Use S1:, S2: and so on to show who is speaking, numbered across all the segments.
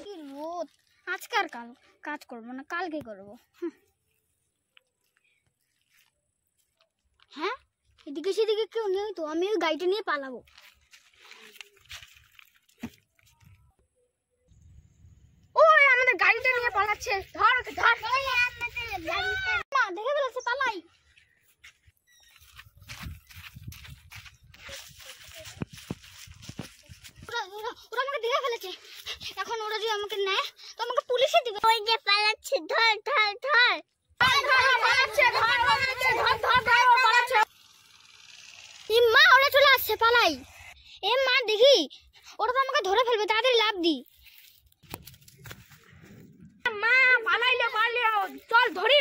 S1: কি রোদ, আজকে আর কাজ করবো না, কালকে করবো। হ্যাঁ, এদিকে সেদিকে কেউ নেই তো, আমি ওই গাড়িটা নিয়ে পালাবো। ওই আমাদের গাড়িটা নিয়ে পালাচ্ছে, ধর ওকে ধর। মা দেখে ফেলেছে, পালাই। ওরা আমাকে দেখে ফেলেছে, এখন ওরা যদি আমাকে নেয় তো আমাকে পুলিশে দিবে। ওই যে পালাচ্ছে, ধর ধর ধর। মা ওরা চলে আসছে, পালাই। এ মা দেখি, ওরা তো আমাকে ধরে ফেলবে, তাড়াতাড়ি লাফ দি। মা পালাইলে চল ধরি।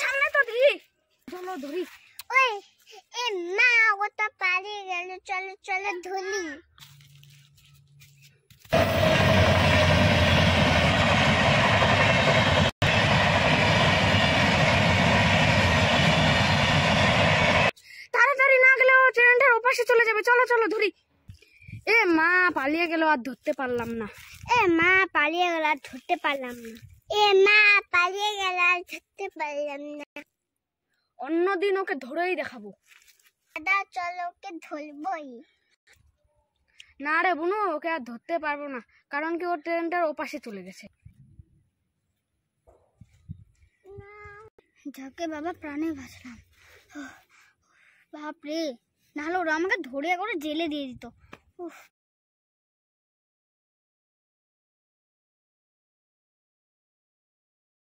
S1: সামনে তো ধরি, চলো ধরি। ওই এ মা ওটা পালিয়ে গেল, চলো চলো ধরি। তাড়াতাড়ি না গেলেও ট্রেনটার ওপাশে চলে যাবে, চলো চলো ধরি। এ মা পালিয়ে গেল, আর ধরতে পারলাম না। এ মা পালিয়ে গেল, আর ধরতে পারলাম না। এ মা পালিয়ে গেল, আর ধরতে পারলাম না। অন্যদিন ওকে ধরেই দেখাবো। দাদা চলো ওকে ধরবই। না রে বুনু, ওকে আর ধরতে পারবো না, কারণ কি ওর ট্রেনটার ওপাশে চলে গেছে। যাকে বাবা, প্রাণে বাঁচলাম। বাপরে, নাহলে ওরা আমাকে ধরে করে জেলে দিয়ে দিত। উফ।